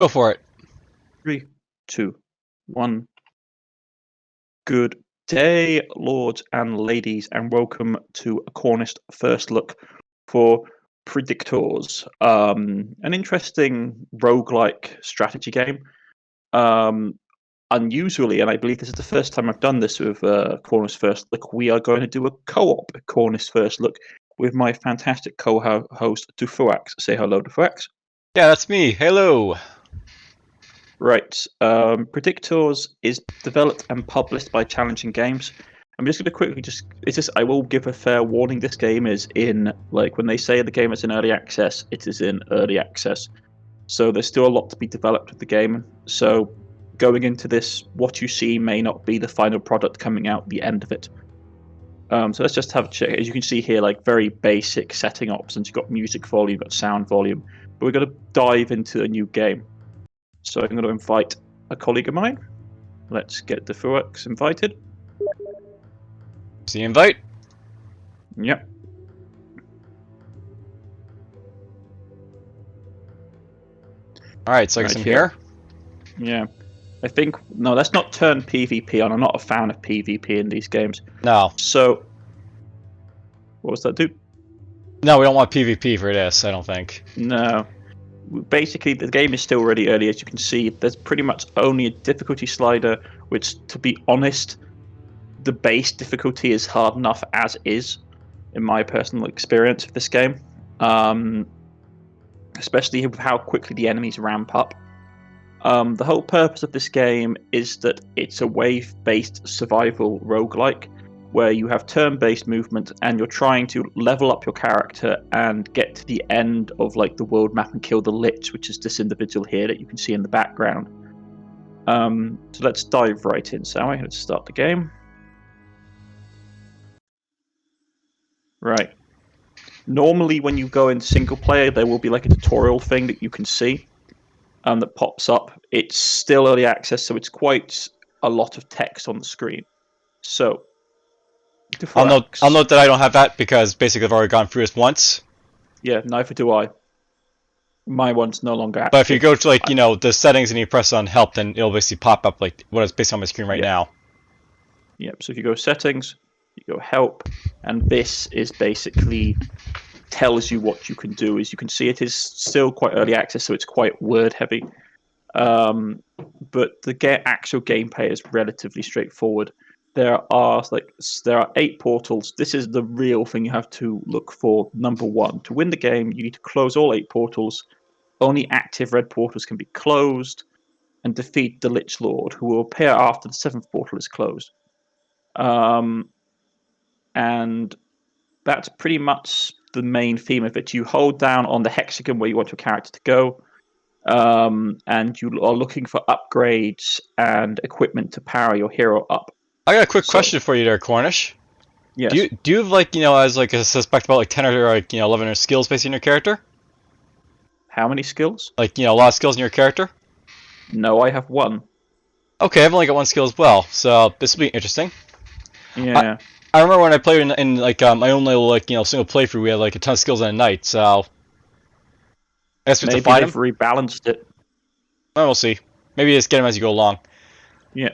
Go for it. 3, 2, 1. Good day, lords and ladies, and welcome to a Cornish first look for Predictors. An interesting roguelike strategy game. Unusually, and I believe this is the first time I've done this with Cornish first look, we are going to do a co-op Cornish first look with my fantastic co-host DFuxa. Say hello, DFuxa. Yeah, that's me. Hello. Right. Predictors is developed and published by Challenging Games. I'm just going to quickly I will give a fair warning. This game is in, like, when they say the game is in early access, it is in early access. So there's still a lot to be developed with the game. So going into this, what you see may not be the final product coming out at the end of it. So let's just have a check. As you can see here, like, very basic setting options. You've got music volume, you've got sound volume. But we're going to dive into a new game. So I'm going to invite a colleague of mine. Let's get DFuxa invited. See invite? Yep. Alright, so I guess I'm here. Yeah. I think, no, let's not turn PvP on. I'm not a fan of PvP in these games. No. So, what was that do? No, we don't want PvP for this, I don't think. No. Basically, the game is still really early. As you can see, there's pretty much only a difficulty slider, which, to be honest, the base difficulty is hard enough as is, in my personal experience of this game. Especially with how quickly the enemies ramp up. The whole purpose of this game is that it's a wave-based survival roguelike, where you have turn-based movement and you're trying to level up your character and get to the end of, like, the world map and kill the Lich, which is this individual here that you can see in the background. So let's dive right in, shall we? Let's start the game. Right. Normally, when you go in single player, there will be like a tutorial thing that you can see that pops up. It's still early access, so it's quite a lot of text on the screen. So, I'll note that I don't have that because basically I've already gone through this once. Yeah, neither do I. My one's no longer active. But if you go to, like, you know, the settings and you press on help, then it'll basically pop up like what is basically on my screen right now. Yep, so if you go settings, you go help, and this is basically tells you what you can do. As you can see, it is still quite early access, so it's quite word heavy. But the actual gameplay is relatively straightforward. There are 8 portals. This is the real thing you have to look for. Number 1, to win the game, you need to close all 8 portals. Only active red portals can be closed, and defeat the Lich Lord, who will appear after the 7th portal is closed. And that's pretty much the main theme of it. You hold down on the hexagon where you want your character to go, and you are looking for upgrades and equipment to power your hero up. I got a quick question for you there, Cornish. Yes. Do you have, like, you know, as like a suspect about like 10 or like, you know, 11 or skills based on your character? How many skills? Like, you know, a lot of skills in your character? No, I have 1. Okay, I've only got 1 skill as well, so this will be interesting. Yeah. I remember when I played in like my own little, like, you know, single playthrough, we had like a ton of skills in a night, so I guess we have to fight Maybe they've him. rebalanced it. Well, we'll see. Maybe just get him as you go along. Yeah.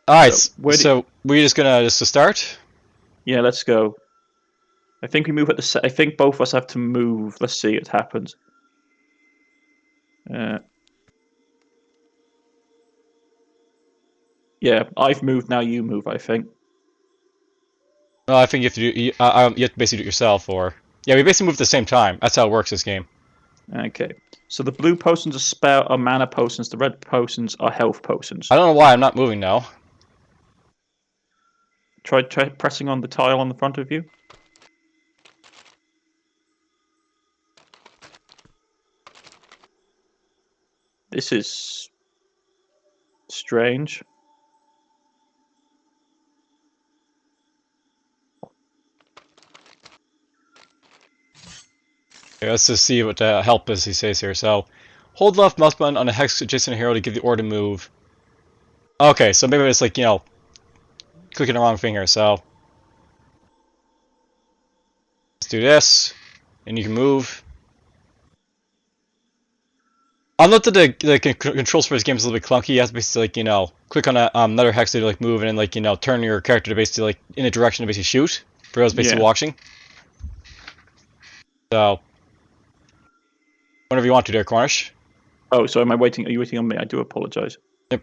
Alright, so we're just gonna start? Yeah, let's go. I think we move at the I think both of us have to move. Let's see what happens. Yeah, I've moved, now you move, I think. No, I think you have to do. You have to basically do it yourself, or yeah, we basically move at the same time. That's how it works this game. Okay. So the blue potions are mana potions. The red potions are health potions. I don't know why I'm not moving now. Try pressing on the tile on the front of you. This is strange. Okay, let's just see what help is he says here. So, hold left mouse button on a hex adjacent hero to give the order to move. Okay, so maybe it's like, you know, clicking the wrong finger. So let's do this, and you can move. I'll note that the controls for this game is a little bit clunky. You have to basically like click on another hex to like move and then like turn your character to basically like in a direction to basically shoot for those basically Yeah. watching. So whenever you want to, there, Cornish. Oh, so am I waiting? Are you waiting on me? I do apologize. Yep.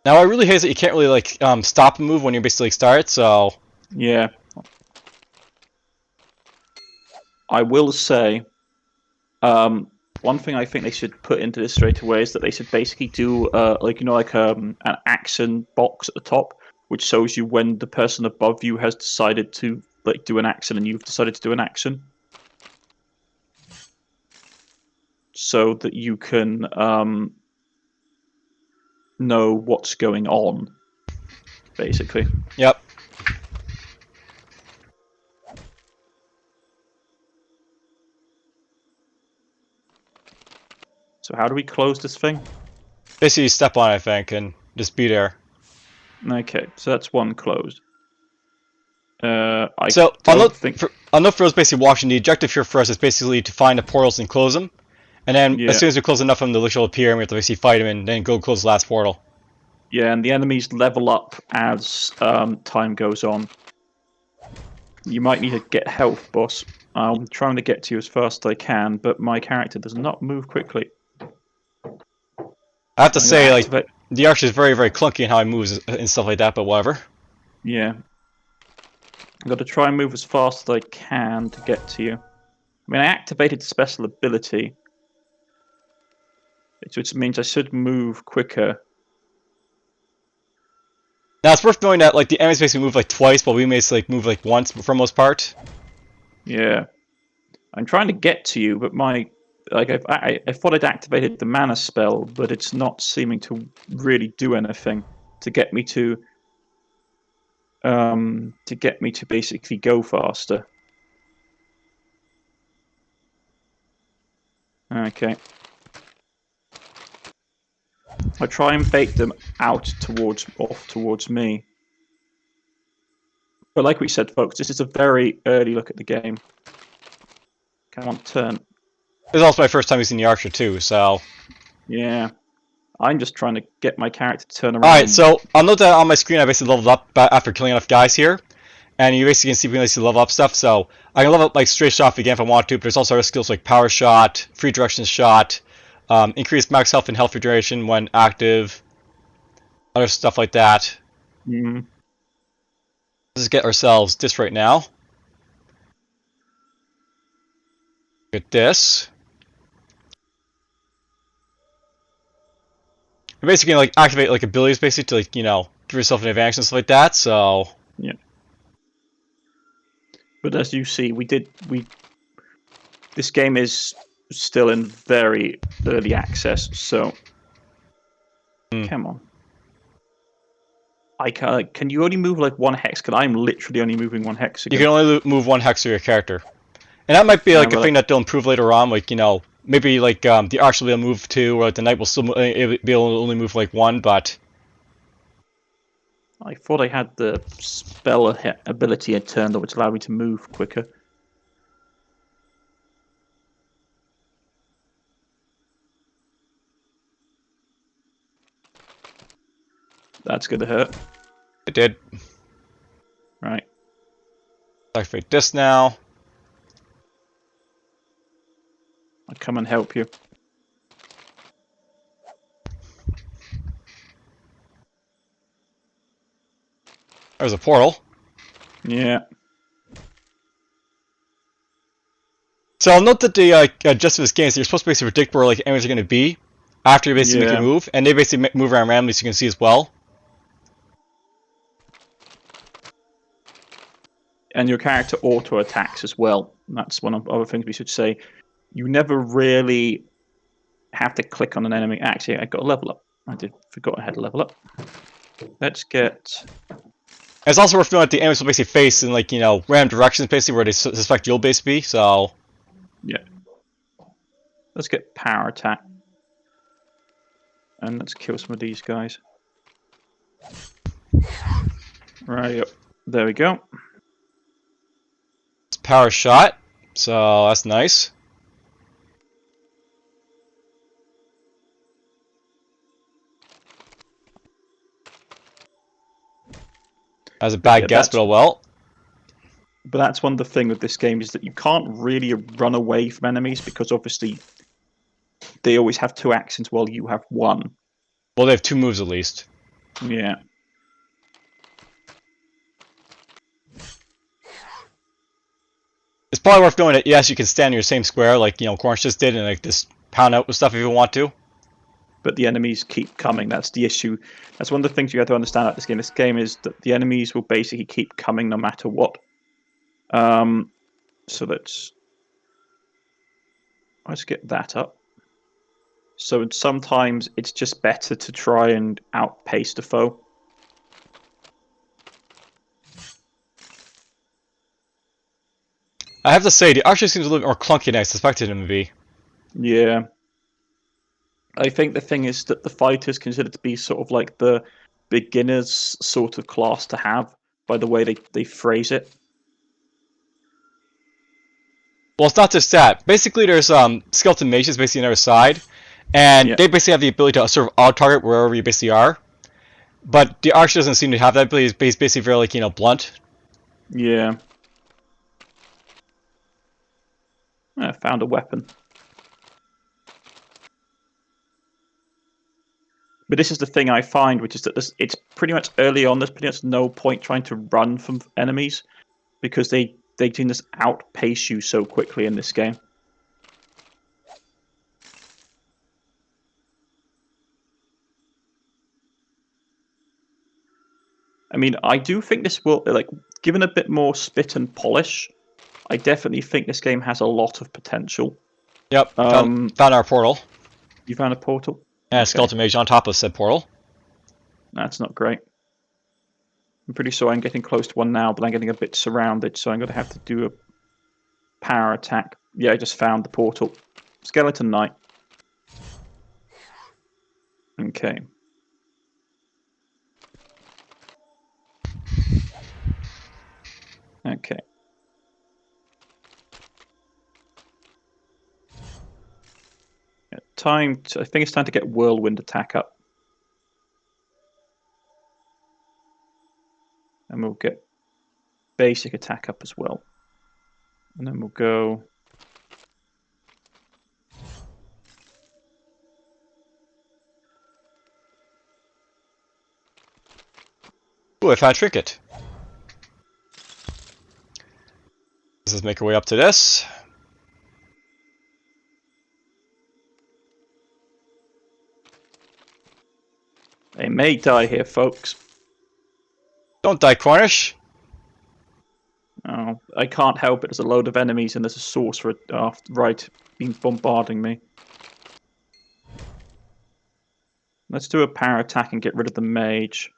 Now I really hate that you can't really like stop and move when you basically start. So Yeah. I will say, one thing I think they should put into this straight away is that they should basically do an action box at the top, which shows you when the person above you has decided to like do an action and you've decided to do an action, so that you can know what's going on, basically. yep. So how do we close this thing? Basically, you step on it, I think, and just be there. Okay, so that's one closed. I So don't think. I'll note for those basically watching. The objective here for us is basically to find the portals and close them. And then as Yeah, soon as we close enough of them, the lich will appear and we have to basically fight him and then go close the last portal. yeah, and the enemies level up as time goes on. You might need to get health, boss. I'm trying to get to you as fast as I can, but my character does not move quickly. I have to I'm gonna say, like, activate. the archer is very, very clunky in how he moves and stuff like that, but whatever. Yeah, I've got to try and move as fast as I can to get to you. I mean, I activated special ability, which means I should move quicker. Now, it's worth knowing that, like, the enemies basically move, like, twice, but we basically, like, move, like, once for the most part. Yeah, I'm trying to get to you, but I thought I'd activated the mana spell, but it's not seeming to really do anything to get me to basically go faster. Okay. I try and bait them off towards me. But like we said, folks, this is a very early look at the game. Come on, turn. This is also my first time using the archer, too, so... Yeah. I'm just trying to get my character to turn around. Alright, so I'll note that on my screen I basically leveled up after killing enough guys here. And you basically can see we can basically level up stuff, so I can level up like straight shot again if I want to, but there's also other skills like power shot, free direction shot, increased max health and health regeneration when active, other stuff like that. Mm. Let's get ourselves this right now. Get this. You're basically gonna like activate like abilities basically to like, give yourself an advantage and stuff like that, so Yeah. But as you see, this game is still in very early access, so come on. Can you only move like one hex? Because I'm literally only moving one hex. You can only move one hex of your character. And that might be like a thing that they'll improve later on, like, maybe like the archer will be able to move two, or like the knight will still be able to only move like one, but... I thought I had the spell ability had turned on, which allowed me to move quicker. That's gonna hurt. It did. Right. Activate this now. I'll come and help you. There's a portal. Yeah. So I'll note that the gist of this game is that you're supposed to basically predict where like enemies are going to be after you basically make your move, and they basically move around randomly, so you can see as well. And your character auto attacks as well. That's one of the other things we should say. You never really have to click on an enemy. Actually, I got a level up. I forgot I had a level up. Let's get. And it's also worth noting that the enemies will basically face in like random directions, basically where they suspect you'll basically be. So Yeah. Let's get power attack. And let's kill some of these guys. Right, yep. There we go. power shot, so that's nice. That's a bad guess, but oh well. But that's one of the things with this game is that you can't really run away from enemies because obviously they always have 2 actions while you have 1. Well, they have 2 moves at least. Yeah. It's probably worth knowing that, yes, you can stand in your same square, like, Cornish just did, and like just pound out with stuff if you want to. But the enemies keep coming. That's the issue. That's one of the things you have to understand about this game. This game is that the enemies will basically keep coming no matter what. So let's get that up. So sometimes it's just better to try and outpace the foe. I have to say, the archer seems a little bit more clunky than I suspected him to be. Yeah. I think the thing is that the fighter is considered to be sort of like the beginner's sort of class to have by the way they phrase it. Well, it's not just that. Basically, there's skeleton mages basically on the other side, and they basically have the ability to sort of auto-target wherever you basically are. But the archer doesn't seem to have that ability. He's basically very, like, blunt. Yeah. I found a weapon. But this is the thing I find, which is that it's pretty much early on. There's pretty much no point trying to run from enemies because they can just outpace you so quickly in this game. I mean, I do think this will, like, given a bit more spit and polish, I definitely think this game has a lot of potential. Yep, found our portal. You found a portal? And a skeleton mage on top of said portal. That's not great. I'm pretty sure I'm getting close to one now, but I'm getting a bit surrounded, so I'm going to have to do a power attack. Yeah, I just found the portal. Skeleton Knight. Okay. Okay. I think it's time to get Whirlwind attack up. And we'll get basic attack up as well. And then we'll go... Ooh, I found a trinket. Let's make our way up to this. They may die here, folks. Don't die, Cornish. Oh, I can't help it. There's a load of enemies and there's a sorcerer right being bombarding me. Let's do a power attack and get rid of the mage.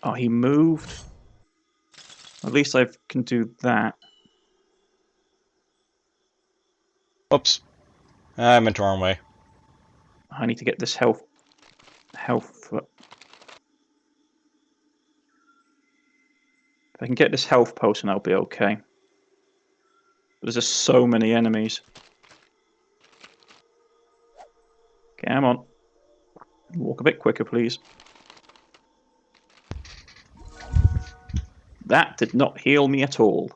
Oh, he moved. At least I can do that. Oops. I went the wrong way. I need to get this health. If I can get this health potion, I'll be okay. But there's just so many enemies. Come on. Walk a bit quicker, please. That did not heal me at all.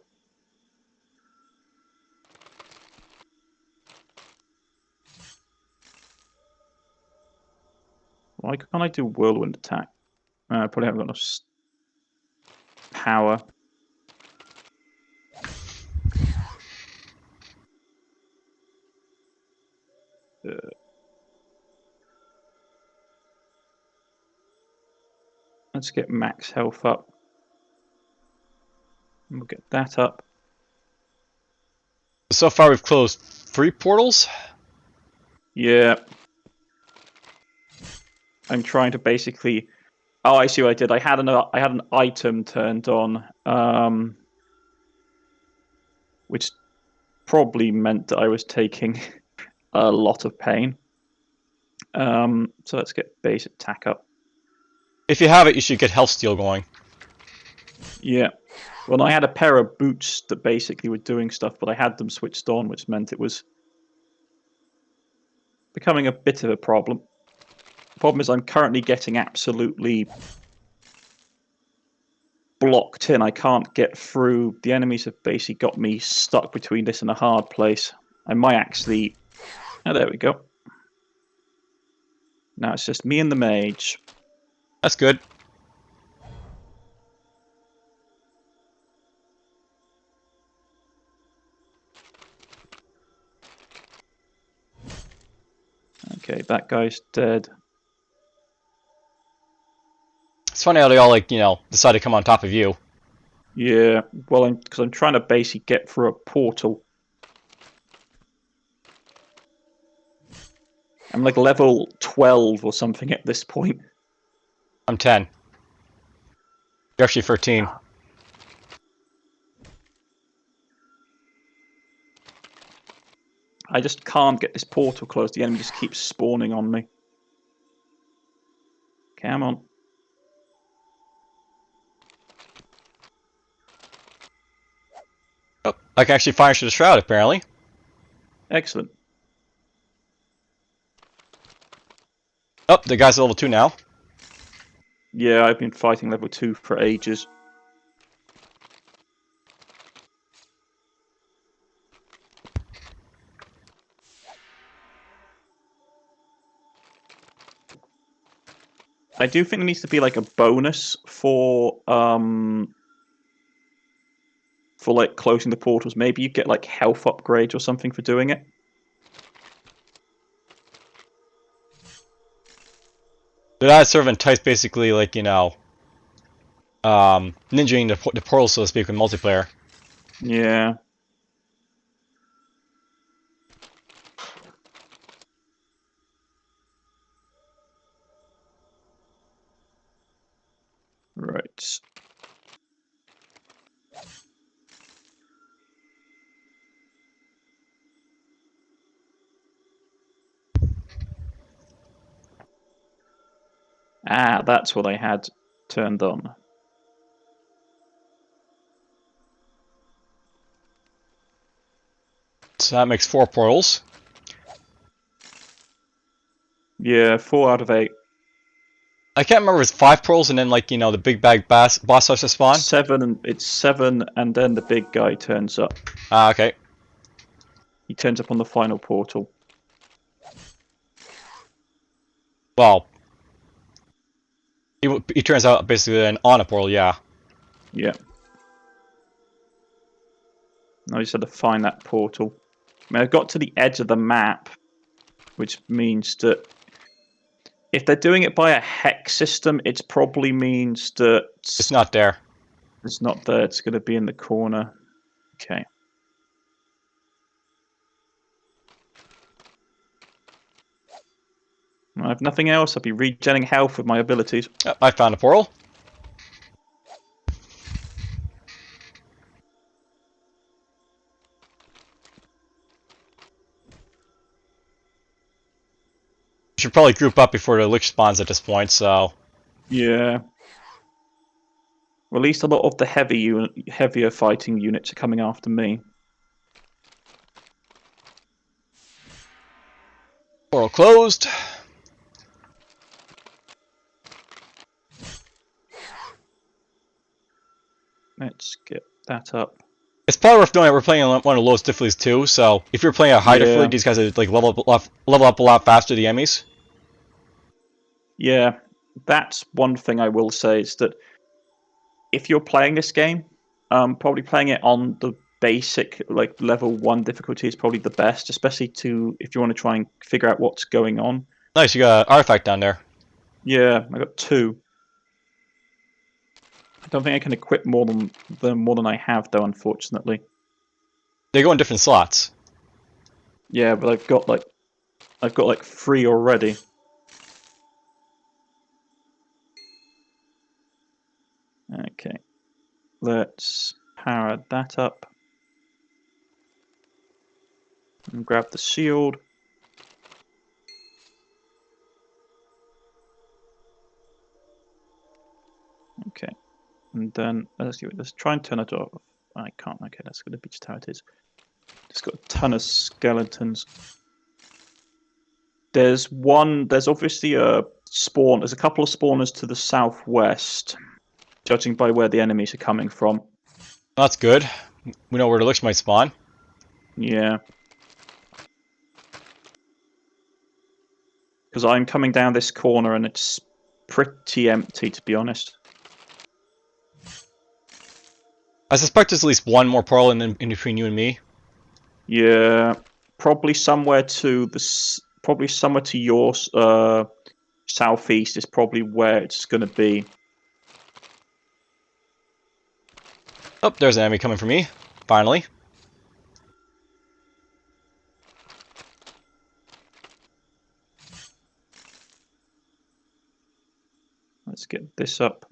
Why can't I do Whirlwind attack? I probably haven't got enough power. Let's get max health up. And we'll get that up. So far, we've closed 3 portals. Yeah. I'm trying to basically... Oh, I see what I did. I had an item turned on, which probably meant that I was taking a lot of pain. So let's get base attack up. If you have it, you should get health steal going. Yeah. Well, I had a pair of boots that basically were doing stuff, but I had them switched on, which meant it was becoming a bit of a problem. The problem is I'm currently getting absolutely blocked in. I can't get through. The enemies have basically got me stuck between this and a hard place. I might actually... Oh, there we go. Now it's just me and the mage. That's good. Okay, that guy's dead. It's funny how they all, like, decide to come on top of you. Yeah, well, because I'm trying to basically get through a portal. I'm like level 12 or something at this point. I'm 10. You're actually 13. I just can't get this portal closed. The enemy just keeps spawning on me. Come on. Oh, I can actually fire through the shroud, apparently. Excellent. Oh, the guy's at level 2 now. Yeah, I've been fighting level 2 for ages. I do think there needs to be like a bonus for like closing the portals. Maybe you get like health upgrades or something for doing it. But that sort of entice basically, like, ninjaing the portal, so to speak, with multiplayer. Yeah. Right. Ah, that's what I had turned on. So that makes 4 portals. Yeah, 4 out of 8. I can't remember if it's 5 portals and then, like, the big bag boss starts to spawn. 7, and it's 7, and then the big guy turns up. Ah, okay. He turns up on the final portal. Well, he turns out basically then on a portal, yeah. Yeah. I just had to find that portal. I mean, I got to the edge of the map, which means that if they're doing it by a hex system, it probably means that It's not there. it's not there. It's going to be in the corner. Okay. I have nothing else. I'll be regenerating health with my abilities. Oh, I found a portal. Should probably group up before the lich spawns at this point, so... Yeah. Well, at least a lot of the heavier fighting units are coming after me. Portal closed. Let's get that up. It's probably worth knowing that we're playing on one of the lowest difficulties too, so if you're playing a high difficulty, these guys are like level up a lot faster, the enemies. Yeah, that's one thing I will say is that if you're playing this game, probably playing it on the basic, like level 1 difficulty is probably the best, especially if you want to try and figure out what's going on. Nice, you got an artifact down there. Yeah, I got 2. I don't think I can equip more than I have though, unfortunately. They go in different slots. Yeah, but I've got like 3 already. Okay, let's power that up and grab the shield. Okay. And then let's try and turn it off. I can't. Okay, that's going to be just how it is. It's got a ton of skeletons. There's obviously a spawn. There's a couple of spawners to the southwest, judging by where the enemies are coming from. That's good. We know where the lich might spawn. Yeah. Because I'm coming down this corner and it's pretty empty, to be honest. I suspect there's at least one more portal in between you and me. Yeah, probably somewhere to your southeast is probably where it's going to be. Oh, there's an enemy coming for me. Finally. Let's get this up.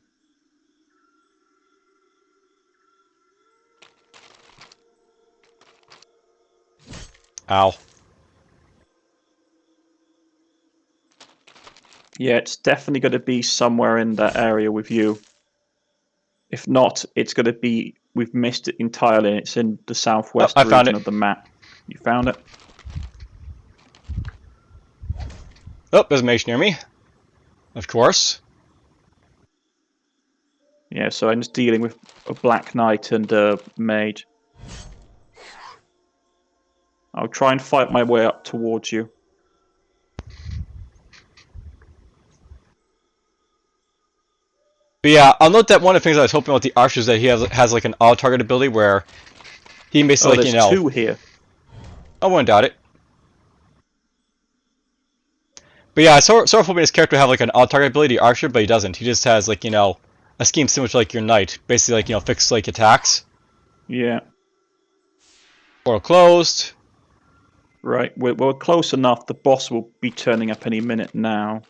Ow. Yeah, it's definitely going to be somewhere in that area with you. If not, it's going to be... We've missed it entirely. It's in the southwest region of the map. You found it? Oh, there's a mage near me. Of course. Yeah, so I'm just dealing with a Black Knight and a mage. I'll try and fight my way up towards you. But yeah, I'll note that one of the things I was hoping about the archer is that he has like an auto-target ability where he can basically, like, there's two here. I wouldn't doubt it. But yeah, I sort of hoping his character would have like an auto-target ability, the archer, but he doesn't. He just has like, a scheme similar to like your knight. Basically like, fixed like attacks. Yeah. Portal closed. Right, we're close enough. The boss will be turning up any minute now.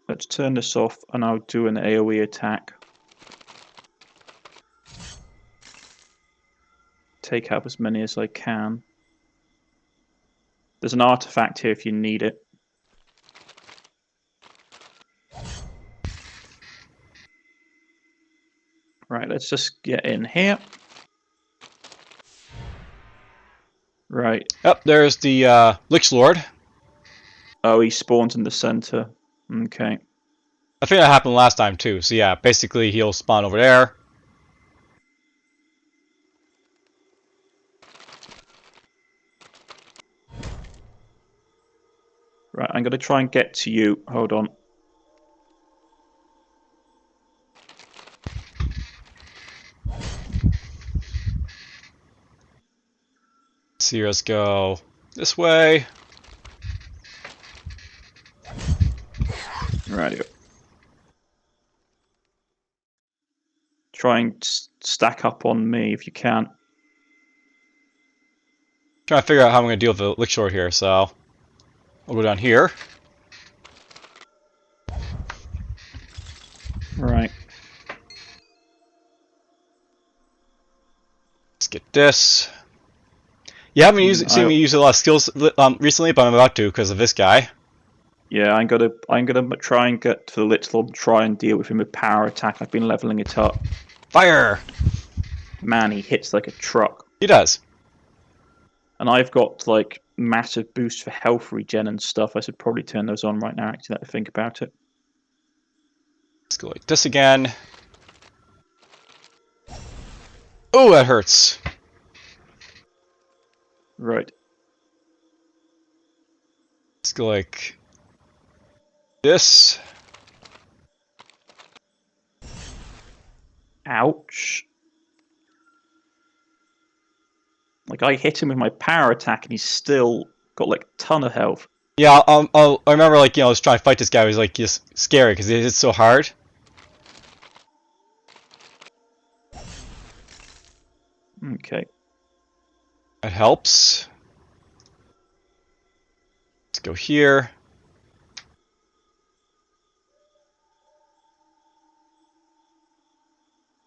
Let's turn this off and I'll do an AoE attack. Take out as many as I can. There's an artifact here if you need it. Right, let's just get in here. Right. Yep, there's the Lich Lord. Oh, he spawns in the center. Okay. I think that happened last time too. So yeah, basically he'll spawn over there. Right, I'm going to try and get to you. Hold on. So let's go this way. Right. Try and stack up on me if you can. Trying to figure out how I'm going to deal with the Lich Lord here, so I'll go down here. Right. Let's get this. You haven't seen me use a lot of skills recently, but I'm about to because of this guy. Yeah, I'm gonna try and get to the Lich Lord and try and deal with him with power attack. I've been leveling it up. Fire! Man, he hits like a truck. He does. And I've got like massive boost for health regen and stuff. I should probably turn those on right now, actually, let me think about it. Let's go like this again. Oh, that hurts. Right. Let's go like this. Ouch. Like, I hit him with my power attack and he's still got like a ton of health. Yeah, I remember like, I was trying to fight this guy. He was like just scary because he hits so hard. Okay. That helps. Let's go here.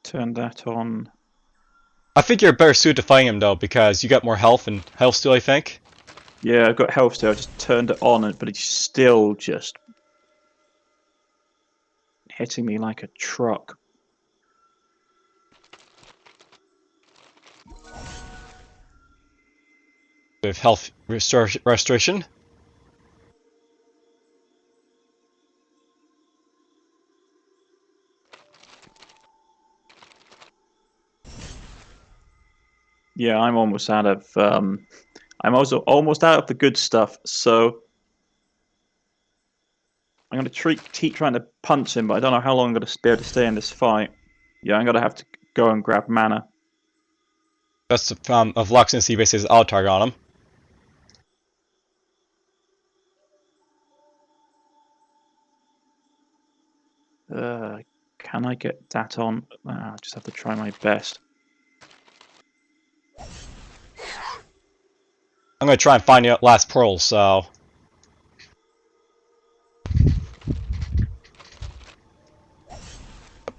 Turn that on. I think you're better suited to fighting him though because you got more health and health steal, I think. Yeah, I've got health still. I just turned it on, but it's still just... hitting me like a truck. With health restoration. Yeah, I'm almost out of. I'm also almost out of the good stuff, so I'm going to keep trying to punch him, but I don't know how long I'm going to be able to stay in this fight. Yeah, I'm going to have to go and grab mana. That's of Lux and see basically his auto target on him. Can I get that on? I just have to try my best. I'm going to try and find the last portal, so...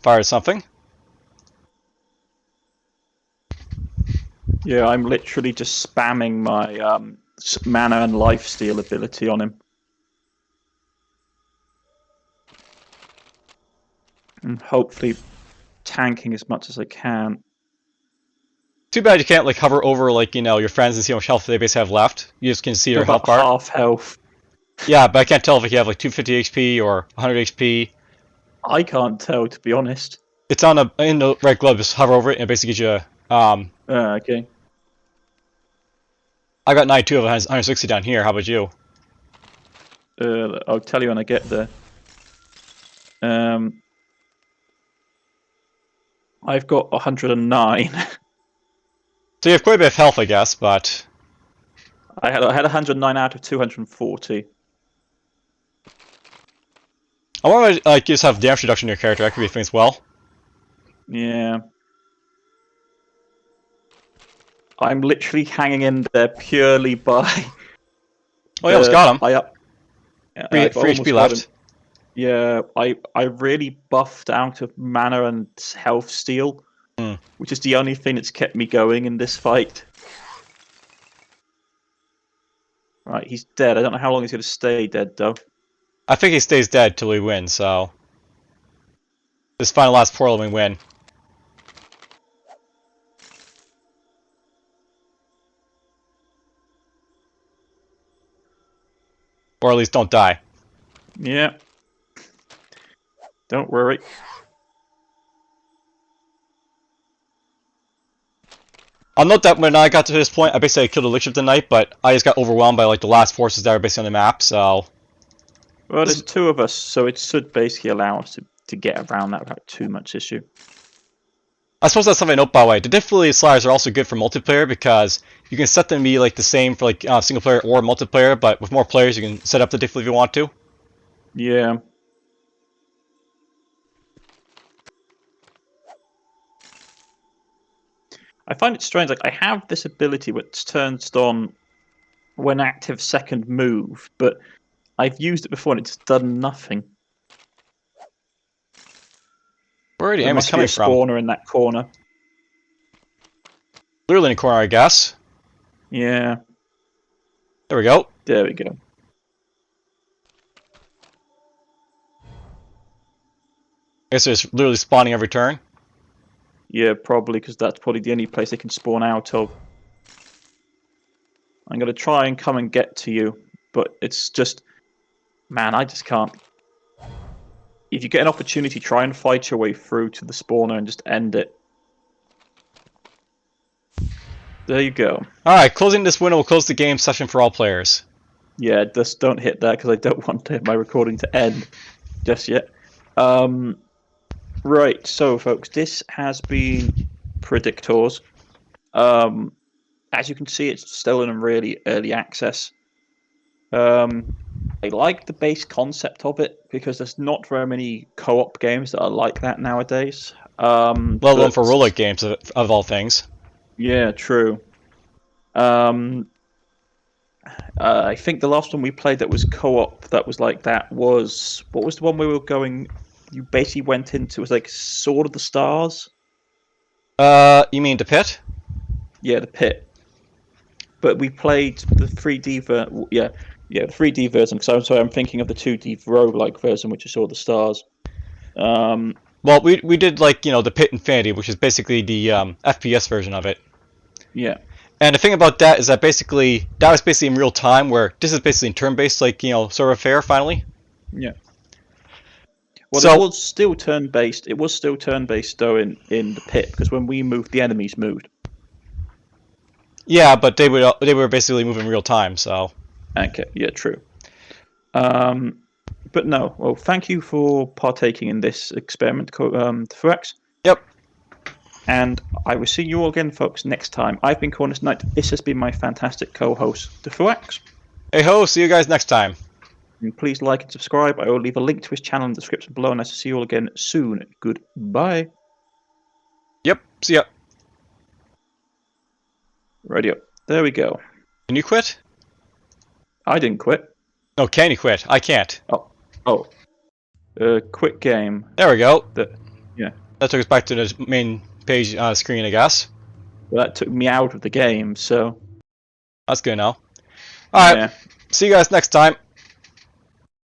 Fire something. Yeah, I'm literally just spamming my mana and lifesteal ability on him. And hopefully tanking as much as I can. Too bad you can't like hover over like your friends and see how much health they basically have left. You just can see their health About bar. half health. Yeah, but I can't tell if you have like 250 HP or 100 HP. I can't tell, to be honest. It's on in the right glove. Just hover over it and it basically gives you Okay. I got 92 of 160 down here. How about you? I'll tell you when I get there. I've got 109. So you have quite a bit of health, I guess, but I had 109 out of 240. I want to like just have damage reduction in your character. That could be a thing as well. Yeah. I'm literally hanging in there purely by. Oh, yeah, almost got him. Free HP left. Yeah, I really buffed out of mana and health steal, which is the only thing that's kept me going in this fight. Right, he's dead. I don't know how long he's going to stay dead, though. I think he stays dead till we win, so... This final last portal we win. Or at least don't die. Yeah. Don't worry. I'll note that when I got to this point, I basically killed Elixir of the Night, but I just got overwhelmed by like the last forces that are basically on the map, so... Well, there's two of us, so it should basically allow us to get around that without too much issue. I suppose that's something to note, by the way. The difficulty sliders are also good for multiplayer because you can set them to be like the same for like single player or multiplayer, but with more players you can set up the difficulty if you want to. Yeah. I find it strange, like I have this ability which turns on when active second move, but I've used it before and it's done nothing. Where are the There enemies must be a coming from? spawner in that corner. Literally in the corner, I guess. Yeah. There we go. There we go. I guess they're just literally spawning every turn. Yeah, probably, because that's probably the only place they can spawn out of. I'm going to try and come and get to you, but it's just... Man, I just can't. If you get an opportunity, try and fight your way through to the spawner and just end it. There you go. Alright, closing this window will close the game session for all players. Yeah, just don't hit that because I don't want my recording to end just yet. Right, so folks, this has been Predictors. As you can see, it's still in really early access. I like the base concept of it because there's not very many co-op games that are like that nowadays. Let alone for roguelike games, of all things. Yeah, true. I think the last one we played that was co-op that was like that was... What was the one we were going... You basically went into... It was like Sword of the Stars? You mean the pit? Yeah, the pit. But we played the 3D version... Yeah, the 3D version, because I'm thinking of the 2D roguelike version, which is Sword of the Stars. Well, we did like the Pit Infinity, which is basically the FPS version of it. Yeah. And the thing about that is that basically that was basically in real time, where this is basically in turn-based, like sort of affair. Finally. Yeah. Well, it So was still turn-based. It was still turn-based though in the pit, because when we moved, the enemies moved. yeah, but they were basically moving real time. So Okay. Yeah. True. But no. Well, thank you for partaking in this experiment, DFuxa. yep. And I will see you all again, folks, next time. I've been Cornish Knight. This has been my fantastic co-host, DFuxa. Hey ho, see you guys next time. And please like and subscribe. I will leave a link to his channel in the description below, and I shall see you all again soon. Goodbye. Yep. See ya. Radio. There we go. Can you quit? I didn't quit. No, can you quit? I can't. Oh. Quit game. There we go. Yeah. That took us back to the main page screen, I guess. Well, that took me out of the game, so. That's good now. Alright, Yeah. see you guys next time.